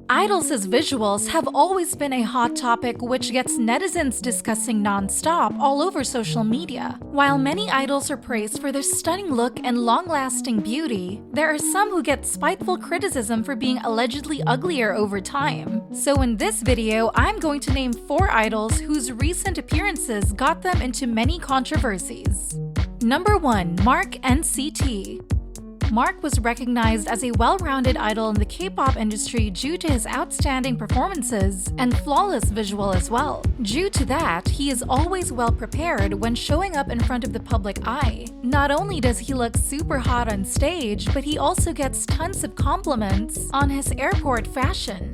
Idols as visuals have always been a hot topic which gets netizens discussing non-stop all over social media. While many idols are praised for their stunning look and long-lasting beauty, there are some who get spiteful criticism for being allegedly uglier over time. So in this video, I'm going to name 4 idols whose recent appearances got them into many controversies. Number 1. Mark NCT. Mark was recognized as a well-rounded idol in the K-pop industry due to his outstanding performances and flawless visual as well. Due to that, he is always well prepared when showing up in front of the public eye. Not only does he look super hot on stage, but he also gets tons of compliments on his airport fashion.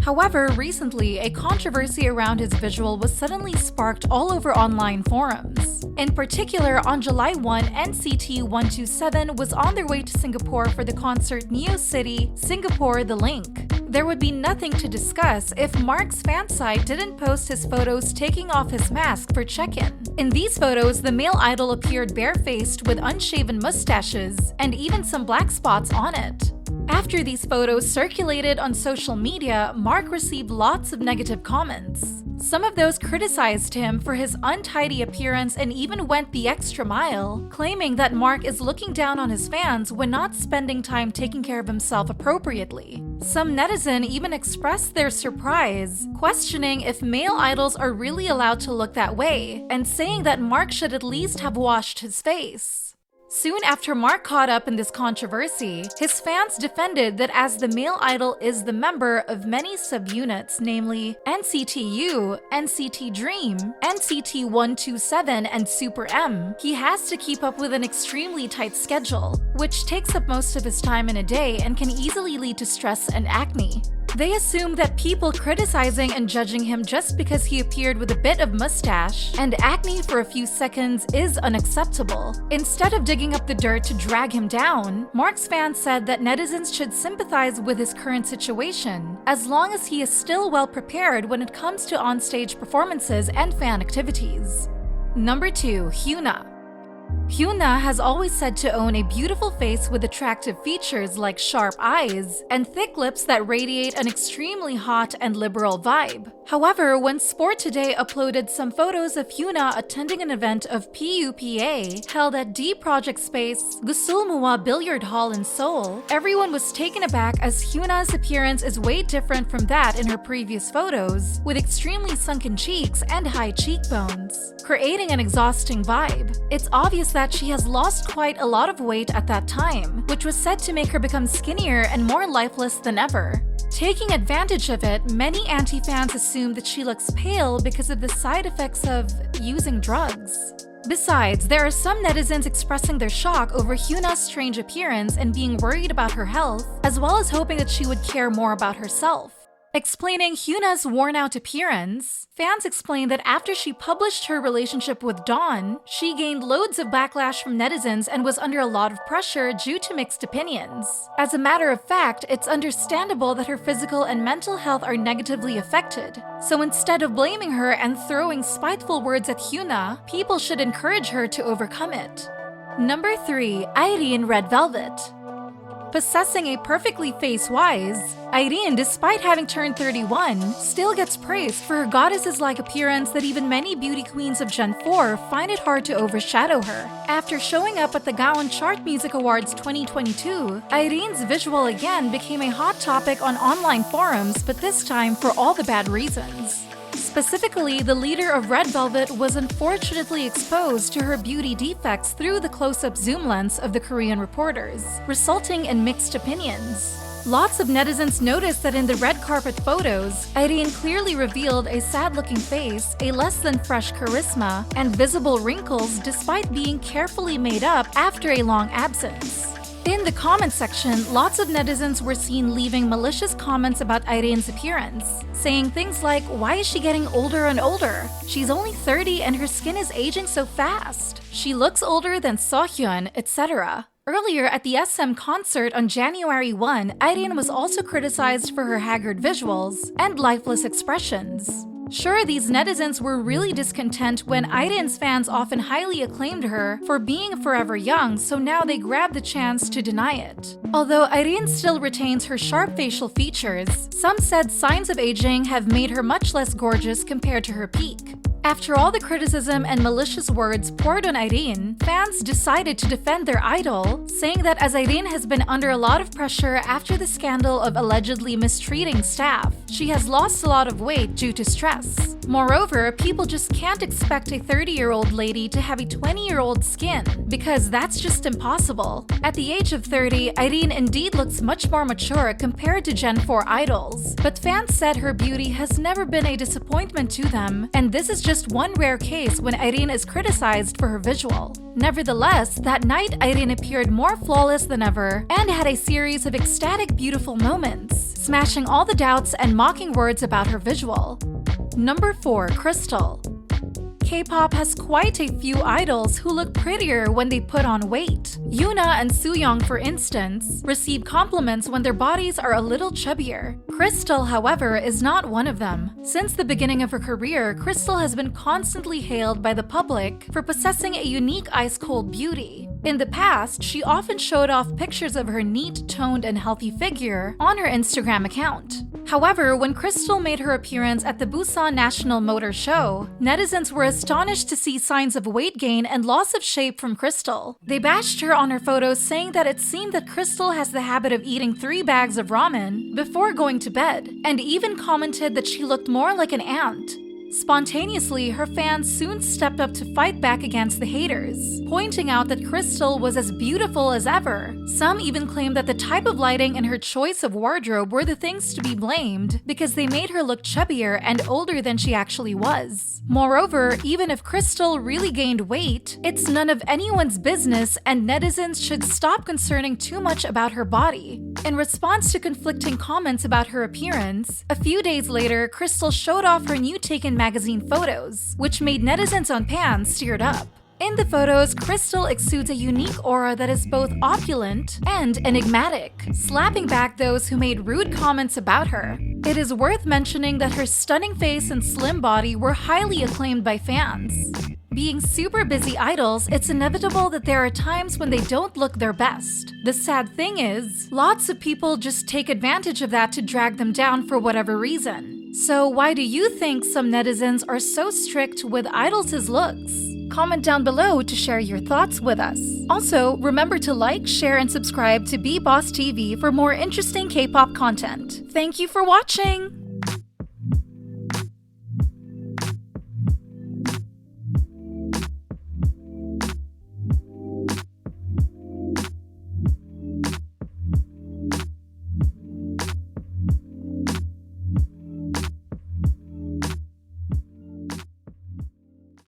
However, recently, a controversy around his visual was suddenly sparked all over online forums. In particular, on July 1, NCT 127 was on their way to Singapore for the concert Neo City, Singapore The Link. There would be nothing to discuss if Mark's fan site didn't post his photos taking off his mask for check-in. In these photos, the male idol appeared barefaced with unshaven mustaches and even some black spots on it. After these photos circulated on social media, Mark received lots of negative comments. Some of those criticized him for his untidy appearance and even went the extra mile, claiming that Mark is looking down on his fans when not spending time taking care of himself appropriately. Some netizens even expressed their surprise, questioning if male idols are really allowed to look that way, and saying that Mark should at least have washed his face. Soon after Mark caught up in this controversy, his fans defended that as the male idol is the member of many subunits, namely NCT U, NCT Dream, NCT 127, and Super M, he has to keep up with an extremely tight schedule, which takes up most of his time in a day and can easily lead to stress and acne. They assume that people criticizing and judging him just because he appeared with a bit of mustache and acne for a few seconds is unacceptable. Instead of digging up the dirt to drag him down, Mark's fans said that netizens should sympathize with his current situation, as long as he is still well prepared when it comes to onstage performances and fan activities. Number 2. Hyuna. Hyuna has always said to own a beautiful face with attractive features like sharp eyes and thick lips that radiate an extremely hot and liberal vibe. However, when Sport Today uploaded some photos of Hyuna attending an event of PUPA held at D Project Space Gusulmuwa Billiard Hall in Seoul, everyone was taken aback as Hyuna's appearance is way different from that in her previous photos, with extremely sunken cheeks and high cheekbones, creating an exhausting vibe. It's obvious that she has lost quite a lot of weight at that time, which was said to make her become skinnier and more lifeless than ever. Taking advantage of it, many anti-fans assume that she looks pale because of the side effects of using drugs. Besides, there are some netizens expressing their shock over Hyuna's strange appearance and being worried about her health, as well as hoping that she would care more about herself. Explaining Hyuna's worn-out appearance, fans explained that after she published her relationship with Dawn, she gained loads of backlash from netizens and was under a lot of pressure due to mixed opinions. As a matter of fact, it's understandable that her physical and mental health are negatively affected. So instead of blaming her and throwing spiteful words at Hyuna, people should encourage her to overcome it. Number 3. Irene Red Velvet. Possessing a perfectly face-wise, Irene, despite having turned 31, still gets praised for her goddesses-like appearance that even many beauty queens of Gen 4 find it hard to overshadow her. After showing up at the Gaon Chart Music Awards 2022, Irene's visual again became a hot topic on online forums, but this time for all the bad reasons. Specifically, the leader of Red Velvet was unfortunately exposed to her beauty defects through the close-up zoom lens of the Korean reporters, resulting in mixed opinions. Lots of netizens noticed that in the red carpet photos, Irene clearly revealed a sad-looking face, a less-than-fresh charisma, and visible wrinkles despite being carefully made up after a long absence. In the comment section, lots of netizens were seen leaving malicious comments about Irene's appearance, saying things like, "Why is she getting older and older? She's only 30 and her skin is aging so fast. She looks older than Sohyun," etc. Earlier at the SM concert on January 1, Irene was also criticized for her haggard visuals and lifeless expressions. Sure, these netizens were really discontent when Irene's fans often highly acclaimed her for being forever young, so now they grabbed the chance to deny it. Although Irene still retains her sharp facial features, some said signs of aging have made her much less gorgeous compared to her peak. After all the criticism and malicious words poured on Irene, fans decided to defend their idol, saying that as Irene has been under a lot of pressure after the scandal of allegedly mistreating staff, she has lost a lot of weight due to stress. Moreover, people just can't expect a 30-year-old lady to have a 20-year-old skin, because that's just impossible. At the age of 30, Irene indeed looks much more mature compared to Gen 4 idols, but fans said her beauty has never been a disappointment to them, and this is just one rare case when Irene is criticized for her visual. Nevertheless, that night Irene appeared more flawless than ever and had a series of ecstatic, beautiful moments, smashing all the doubts and mocking words about her visual. Number 4. Crystal. K-pop has quite a few idols who look prettier when they put on weight. Hyuna and Sooyoung, for instance, receive compliments when their bodies are a little chubbier. Crystal, however, is not one of them. Since the beginning of her career, Crystal has been constantly hailed by the public for possessing a unique ice-cold beauty. In the past, she often showed off pictures of her neat, toned, and healthy figure on her Instagram account. However, when Crystal made her appearance at the Busan National Motor Show, netizens were astonished to see signs of weight gain and loss of shape from Crystal. They bashed her on her photos, saying that it seemed that Crystal has the habit of eating 3 bags of ramen before going to bed, and even commented that she looked more like an ant. Spontaneously, her fans soon stepped up to fight back against the haters, pointing out that Crystal was as beautiful as ever. Some even claimed that the type of lighting and her choice of wardrobe were the things to be blamed because they made her look chubbier and older than she actually was. Moreover, even if Crystal really gained weight, it's none of anyone's business and netizens should stop concerning too much about her body. In response to conflicting comments about her appearance, a few days later, Crystal showed off her new Taken magazine photos, which made netizens on Pan stirred up. In the photos, Crystal exudes a unique aura that is both opulent and enigmatic, slapping back those who made rude comments about her. It is worth mentioning that her stunning face and slim body were highly acclaimed by fans. Being super busy idols, it's inevitable that there are times when they don't look their best. The sad thing is, lots of people just take advantage of that to drag them down for whatever reason. So why do you think some netizens are so strict with idols' looks? Comment down below to share your thoughts with us. Also, remember to like, share, and subscribe to BeBoss TV for more interesting K-pop content. Thank you for watching!